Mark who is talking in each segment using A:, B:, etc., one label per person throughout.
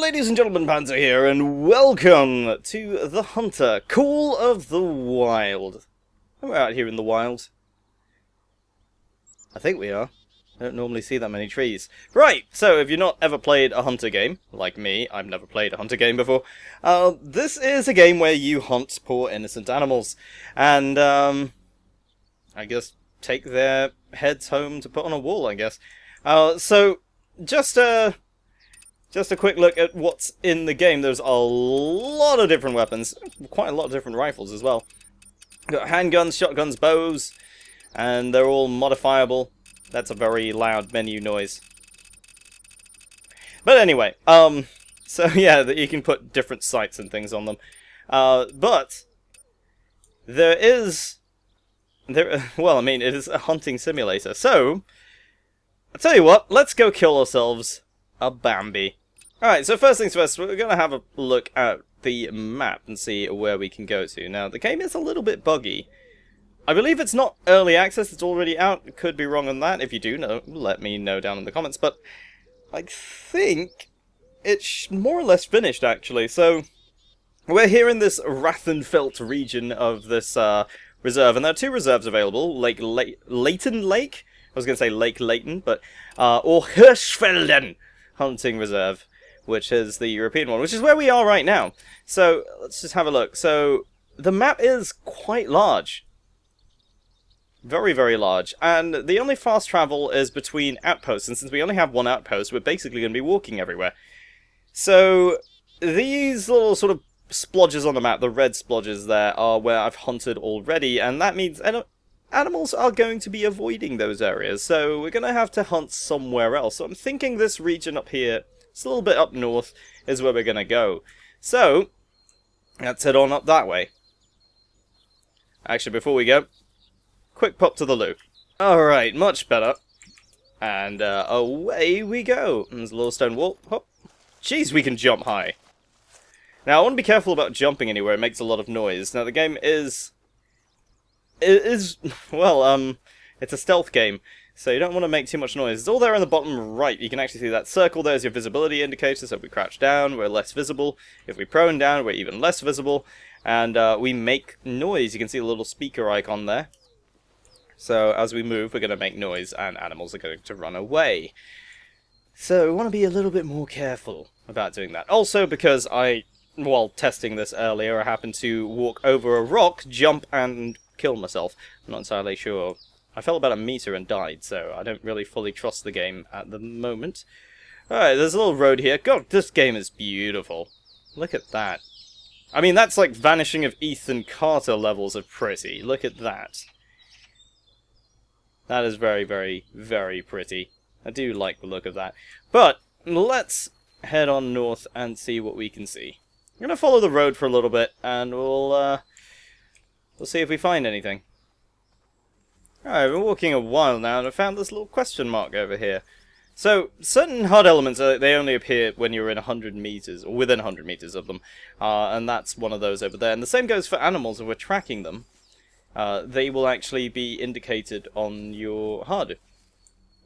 A: ladies and gentlemen, Panzer here, and welcome to The Hunter, Call of the Wild. And we're out here in the wild. I think we are. I don't normally see that many trees. Right, so if you've not ever played a hunter game, like me, I've never played a hunter game before, this is a game where you hunt poor innocent animals, and, I guess, take their heads home to put on a wall, I guess. So, just a quick look at what's in the game. There's a lot of different weapons, quite a lot of different rifles as well. We've got handguns, shotguns, bows, and they're all modifiable. That's a very loud menu noise. But anyway, so yeah, you can put different sights and things on them. But there is, well, I mean, it is a hunting simulator. So, I'll tell you what, let's go kill ourselves a BAMBI. Alright, so first things first, we're going to have a look at the map and see where we can go to. Now, the game is a little bit buggy. I believe it's not early access, it's already out. Could be wrong on that. If you do know, let me know down in the comments. But I think it's more or less finished, actually. So, we're here in this Rathenfelt region of this reserve. And there are two reserves available. Leighton Lake? I was going to say Lake Leighton, but... or Hirschfelden Hunting Reserve, which is the European one, which is where we are right now. So, let's just have a look. So, the map is quite large. Very, very large. And the only fast travel is between outposts, and since we only have one outpost, we're basically going to be walking everywhere. So, these little sort of splodges on the map, the red splodges there, are where I've hunted already, and that means animals are going to be avoiding those areas, so we're going to have to hunt somewhere else. So I'm thinking this region up here, it's a little bit up north, is where we're going to go. So, let's head on up that way. Actually, before we go, quick pop to the loo. Alright, much better. And away we go. There's a little stone wall. Hop. Jeez, we can jump high. Now, I want to be careful about jumping anywhere. It makes a lot of noise. Now, the game is... well, it's a stealth game, so you don't want to make too much noise. It's all there in the bottom right. You can actually see that circle there is your visibility indicator, so if we crouch down, we're less visible. If we prone down, we're even less visible. And we make noise. You can see a little speaker icon there. So as we move, we're going to make noise, and animals are going to run away. So we want to be a little bit more careful about doing that. Also, because while testing this earlier, I happened to walk over a rock, jump, and kill myself. I'm not entirely sure. I fell about a meter and died, so I don't really fully trust the game at the moment. Alright, there's a little road here. God, this game is beautiful. Look at that. I mean, that's like Vanishing of Ethan Carter levels of pretty. Look at that. That is very, very, very pretty. I do like the look of that. But, let's head on north and see what we can see. I'm going to follow the road for a little bit, and we'll see if we find anything. Alright, I've been walking a while now, and I found this little question mark over here. So, certain HUD elements, they only appear when you're in 100 meters, or within 100 meters of them. And that's one of those over there. And the same goes for animals, if we're tracking them. They will actually be indicated on your HUD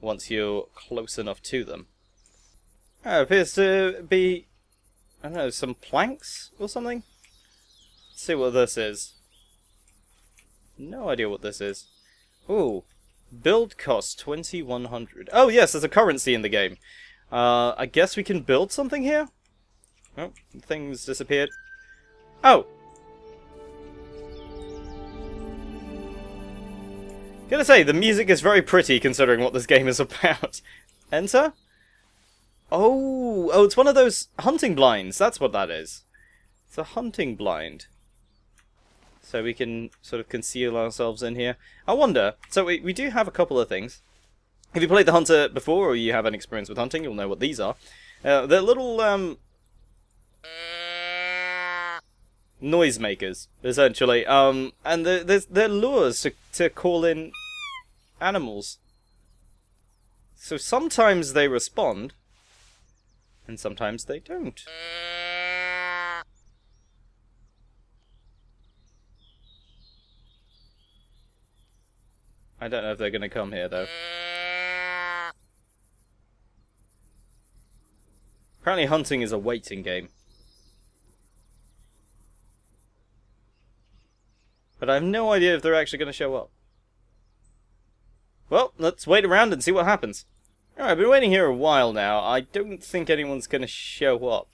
A: once you're close enough to them. It appears to be, I don't know, some planks or something? Let's see what this is. No idea what this is. Ooh, build cost 2100. Oh yes, there's a currency in the game. I guess we can build something here? Oh, things disappeared. Oh! Gotta say, the music is very pretty considering what this game is about. Enter? Oh, it's one of those hunting blinds. That's what that is. It's a hunting blind. So we can sort of conceal ourselves in here. I wonder, so we do have a couple of things. If you played The Hunter before, or you have an experience with hunting, you'll know what these are. They're little, noisemakers, essentially. And they're lures to call in animals. So sometimes they respond, and sometimes they don't. I don't know if they're going to come here, though. Apparently hunting is a waiting game. But I have no idea if they're actually going to show up. Well, let's wait around and see what happens. Alright, I've been waiting here a while now. I don't think anyone's going to show up.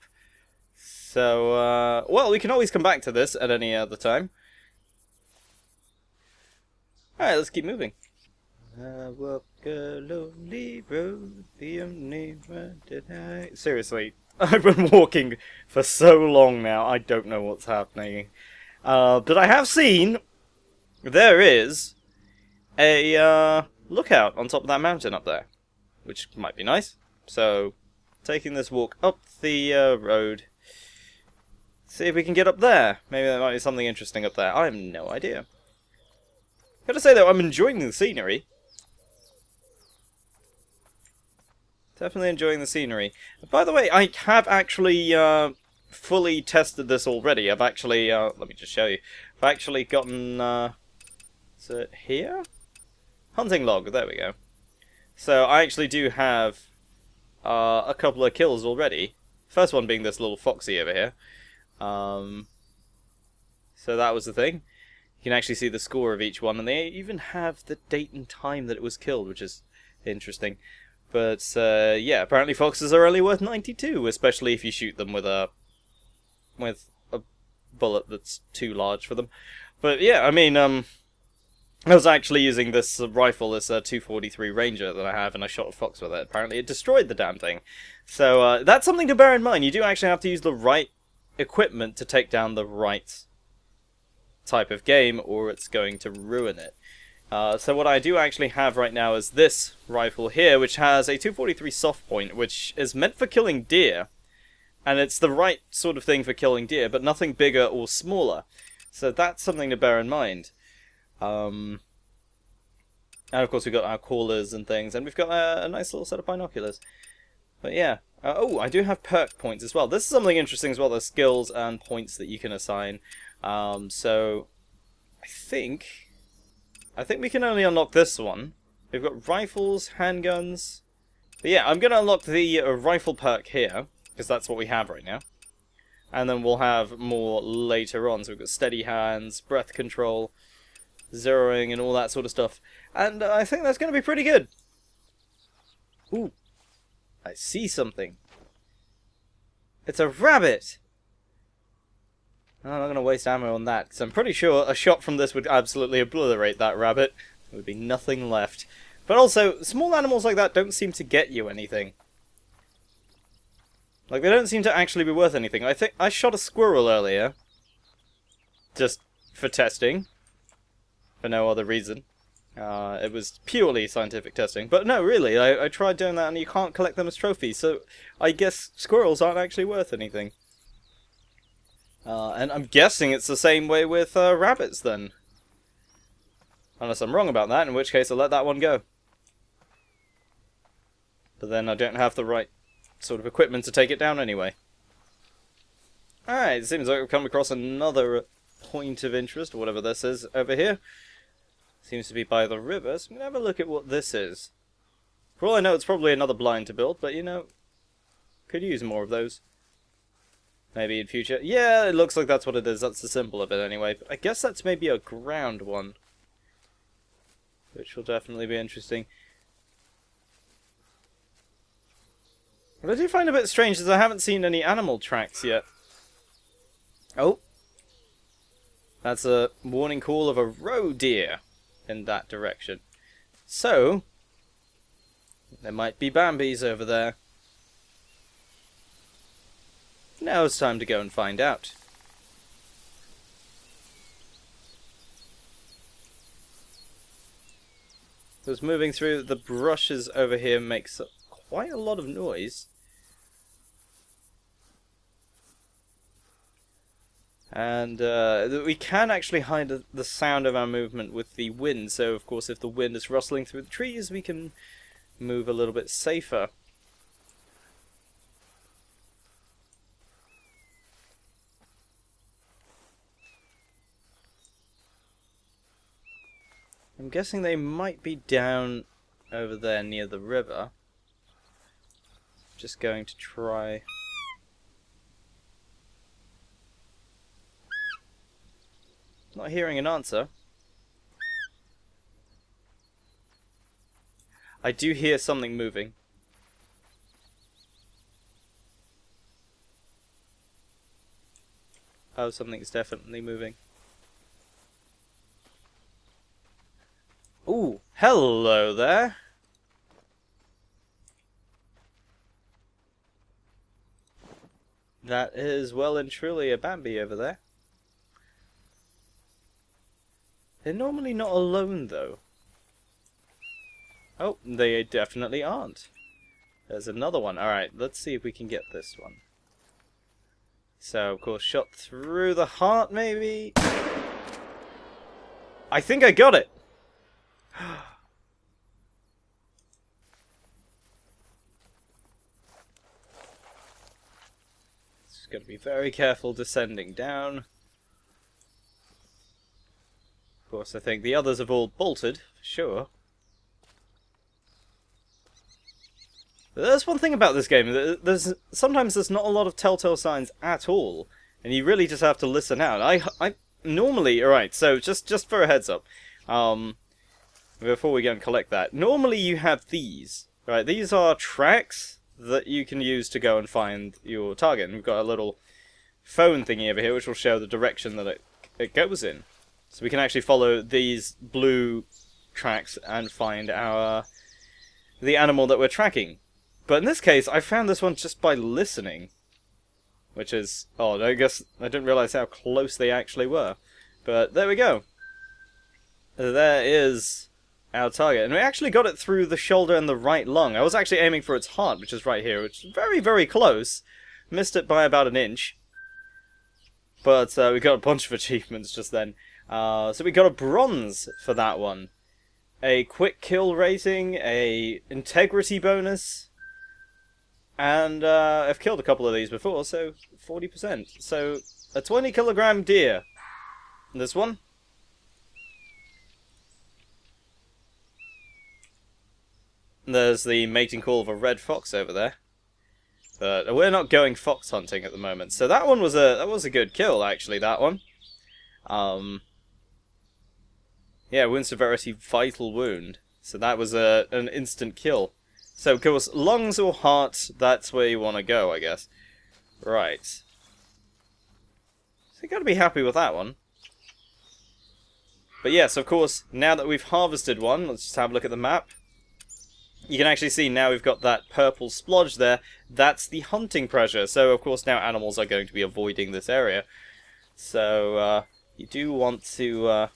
A: So, well, we can always come back to this at any other time. Alright, let's keep moving. I walk a lonely road, the only road that I... Seriously, I've been walking for so long now, I don't know what's happening. But I have seen there is a lookout on top of that mountain up there, which might be nice. So, taking this walk up the road, see if we can get up there. Maybe there might be something interesting up there. I have no idea. Gotta say though, I'm enjoying the scenery. Definitely enjoying the scenery. By the way, I have actually fully tested this already. I've actually, let me just show you. I've actually gotten, is it here? Hunting log, there we go. So I actually do have a couple of kills already. First one being this little foxy over here. So that was the thing. You can actually see the score of each one, and they even have the date and time that it was killed, which is interesting. But, yeah, apparently foxes are only worth 92, especially if you shoot them with a bullet that's too large for them. But, yeah, I mean, I was actually using this rifle, this 243 Ranger that I have, and I shot a fox with it. Apparently it destroyed the damn thing. So, that's something to bear in mind. You do actually have to use the right equipment to take down the right type of game, or it's going to ruin it. So what I do actually have right now is this rifle here, which has a 243 soft point, which is meant for killing deer. And it's the right sort of thing for killing deer, but nothing bigger or smaller. So that's something to bear in mind. And of course we've got our callers and things, and we've got a nice little set of binoculars. But yeah. Oh, I do have perk points as well. This is something interesting as well, the skills and points that you can assign. So I think we can only unlock this one. We've got rifles, handguns. But yeah, I'm going to unlock the rifle perk here, because that's what we have right now. And then we'll have more later on. So we've got steady hands, breath control, zeroing, and all that sort of stuff. And I think that's going to be pretty good. Ooh, I see something. It's a rabbit! I'm not going to waste ammo on that, because I'm pretty sure a shot from this would absolutely obliterate that rabbit. There would be nothing left. But also, small animals like that don't seem to get you anything. Like, they don't seem to actually be worth anything. I think I shot a squirrel earlier. Just for testing. For no other reason. It was purely scientific testing. But no, really, I tried doing that and you can't collect them as trophies. So I guess squirrels aren't actually worth anything. And I'm guessing it's the same way with rabbits then. Unless I'm wrong about that, in which case I'll let that one go. But then I don't have the right sort of equipment to take it down anyway. Alright, it seems like we've come across another point of interest, or whatever this is, over here. Seems to be by the river, so I'm going to have a look at what this is. For all I know, it's probably another blind to build, but you know, could use more of those. Maybe in future. Yeah, it looks like that's what it is. That's the symbol of it anyway. But I guess that's maybe a ground one. Which will definitely be interesting. What I do find a bit strange is I haven't seen any animal tracks yet. Oh. That's a warning call of a roe deer in that direction. So, there might be Bambis over there. Now it's time to go and find out. Because moving through the brushes over here makes quite a lot of noise. And we can actually hide the sound of our movement with the wind. So, of course, if the wind is rustling through the trees, we can move a little bit safer. I'm guessing they might be down over there near the river. Just going to try Not hearing an answer. I do hear something moving. Oh, something's definitely moving. Ooh, hello there. That is well and truly a BAMBI over there. They're normally not alone, though. Oh, they definitely aren't. There's another one. Alright, let's see if we can get this one. So, of course, shot through the heart, maybe? I think I got it! Just gotta be very careful descending down. Of course, I think the others have all bolted, for sure. There's one thing about this game, sometimes there's not a lot of telltale signs at all, and you really just have to listen out. I normally, alright, so just for a heads up, before we go and collect that, normally you have these, right? These are tracks that you can use to go and find your target, and we've got a little phone thingy over here which will show the direction that it goes in. So we can actually follow these blue tracks and find the animal that we're tracking. But in this case, I found this one just by listening. Which is odd. I guess I didn't realise how close they actually were. But there we go. There is our target. And we actually got it through the shoulder and the right lung. I was actually aiming for its heart, which is right here, which is very, very close. Missed it by about an inch. But we got a bunch of achievements just then. So we got a bronze for that one. A quick kill rating, a integrity bonus. And I've killed a couple of these before, so 40%. So a 20 kilogram deer. This one. There's the mating call of a red fox over there. But we're not going fox hunting at the moment. So that one was a good kill, actually, that one. Yeah, wound severity, vital wound. So that was an instant kill. So, of course, lungs or heart, that's where you want to go, I guess. Right. So you got to be happy with that one. But yes, of course, now that we've harvested one, let's just have a look at the map. You can actually see now we've got that purple splodge there. That's the hunting pressure. So, of course, now animals are going to be avoiding this area. So, you do want to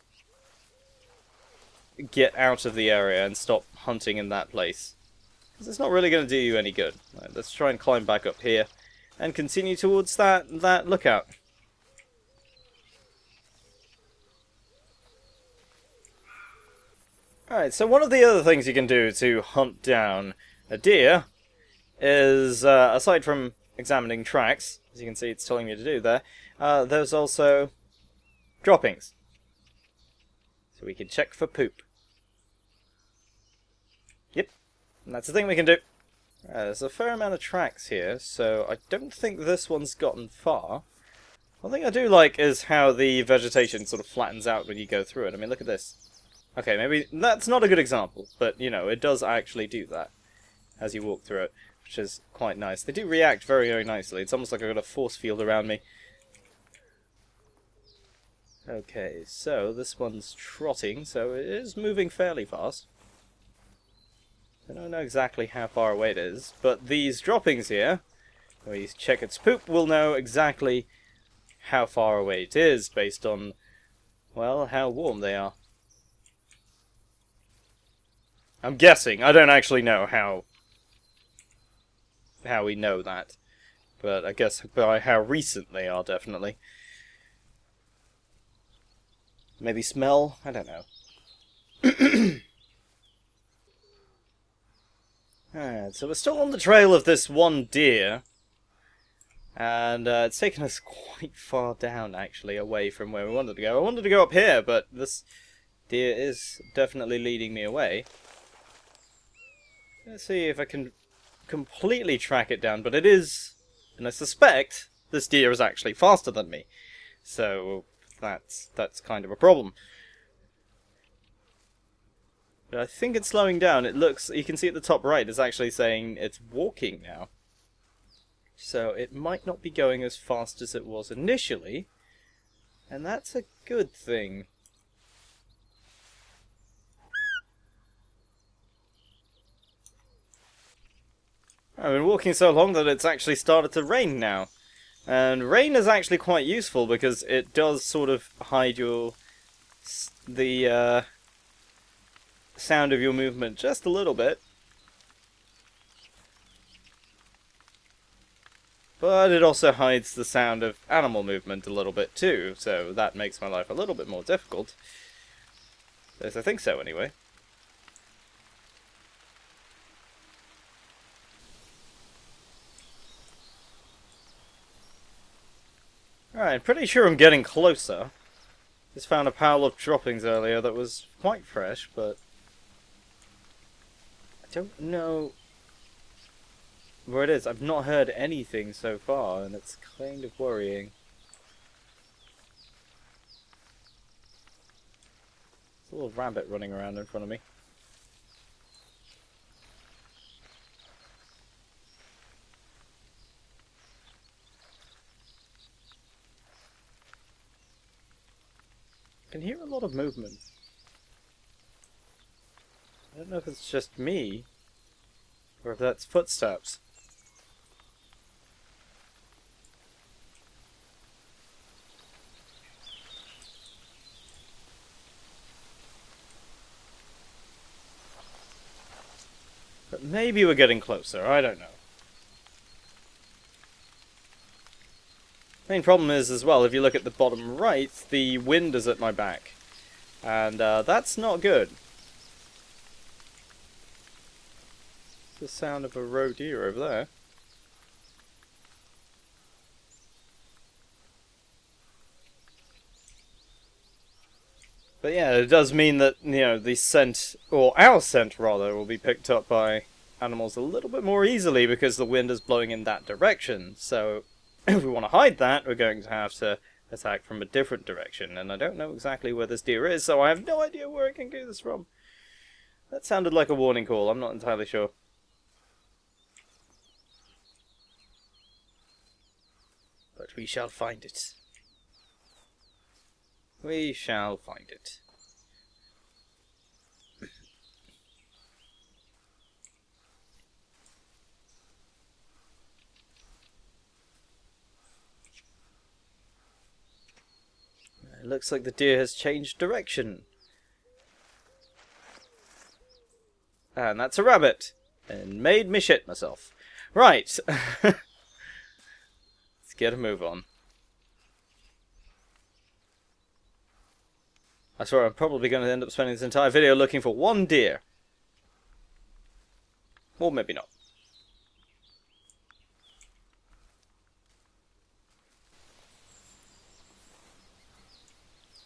A: get out of the area and stop hunting in that place. Because it's not really going to do you any good. Right, let's try and climb back up here and continue towards that lookout. Alright, so one of the other things you can do to hunt down a deer is, aside from examining tracks, as you can see it's telling you to do there, there's also droppings. So we can check for poop. Yep, and that's the thing we can do. There's a fair amount of tracks here, so I don't think this one's gotten far. One thing I do like is how the vegetation sort of flattens out when you go through it. I mean, look at this. Okay, maybe that's not a good example, but, you know, it does actually do that as you walk through it, which is quite nice. They do react very, very nicely. It's almost like I've got a force field around me. Okay, so this one's trotting, so it is moving fairly fast. I don't know exactly how far away it is, but these droppings here, when you check its poop, we'll know exactly how far away it is based on, well, how warm they are. I'm guessing. I don't actually know how we know that. But I guess by how recent they are, definitely. Maybe smell? I don't know. Alright, so we're still on the trail of this one deer. And it's taken us quite far down, actually, away from where we wanted to go. I wanted to go up here, but this deer is definitely leading me away. Let's see if I can completely track it down, but it is, and I suspect this deer is actually faster than me. So, that's kind of a problem. But I think it's slowing down. It looks, you can see at the top right, it's actually saying it's walking now. So it might not be going as fast as it was initially, and that's a good thing. I've been walking so long that it's actually started to rain now. And rain is actually quite useful because it does sort of hide the sound of your movement just a little bit. But it also hides the sound of animal movement a little bit too, so that makes my life a little bit more difficult. Yes, I think so anyway. Alright, pretty sure I'm getting closer. Just found a pile of droppings earlier that was quite fresh, but I don't know where it is. I've not heard anything so far, and it's kind of worrying. There's a little rabbit running around in front of me. I can hear a lot of movement. I don't know if it's just me, or if that's footsteps. But maybe we're getting closer, I don't know. Main problem is, as well, if you look at the bottom right, the wind is at my back. And that's not good. The sound of a roe deer over there. But yeah, it does mean that, you know, the scent, or our scent rather, will be picked up by animals a little bit more easily because the wind is blowing in that direction. So if we want to hide that, we're going to have to attack from a different direction. And I don't know exactly where this deer is, so I have no idea where I can do this from. That sounded like a warning call, I'm not entirely sure. But we shall find it. We shall find it. It looks like the deer has changed direction. And that's a rabbit. And made me shit myself. Right. Let's get a move on. I swear I'm probably going to end up spending this entire video looking for one deer. Or maybe not.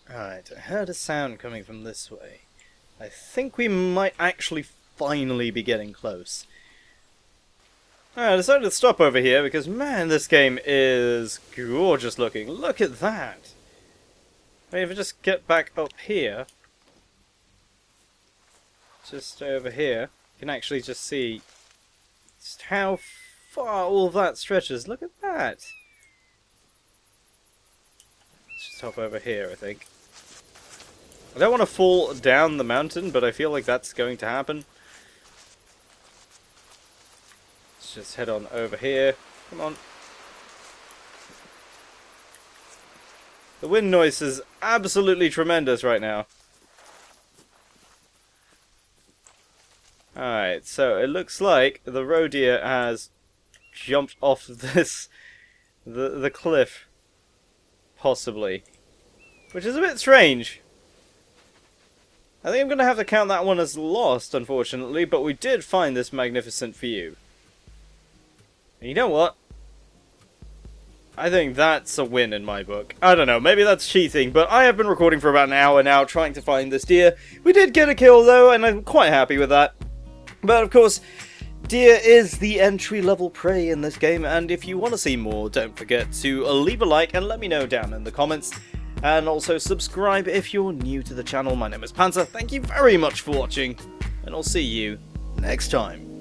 A: Alright, I heard a sound coming from this way. I think we might actually finally be getting close. Alright, I decided to stop over here because, man, this game is gorgeous looking. Look at that! I mean, if I just get back up here, just over here, you can actually just see just how far all that stretches. Look at that! Let's just hop over here, I think. I don't want to fall down the mountain, but I feel like that's going to happen. Let's just head on over here. Come on. The wind noise is absolutely tremendous right now. Alright, so it looks like the roe deer has jumped off this the cliff, possibly. Which is a bit strange. I think I'm going to have to count that one as lost, unfortunately, but we did find this magnificent view. And you know what? I think that's a win in my book. I don't know, maybe that's cheating, but I have been recording for about an hour now trying to find this deer. We did get a kill though, and I'm quite happy with that. But of course, deer is the entry-level prey in this game, and if you want to see more, don't forget to leave a like and let me know down in the comments. And also subscribe if you're new to the channel. My name is Panther. Thank you very much for watching, and I'll see you next time.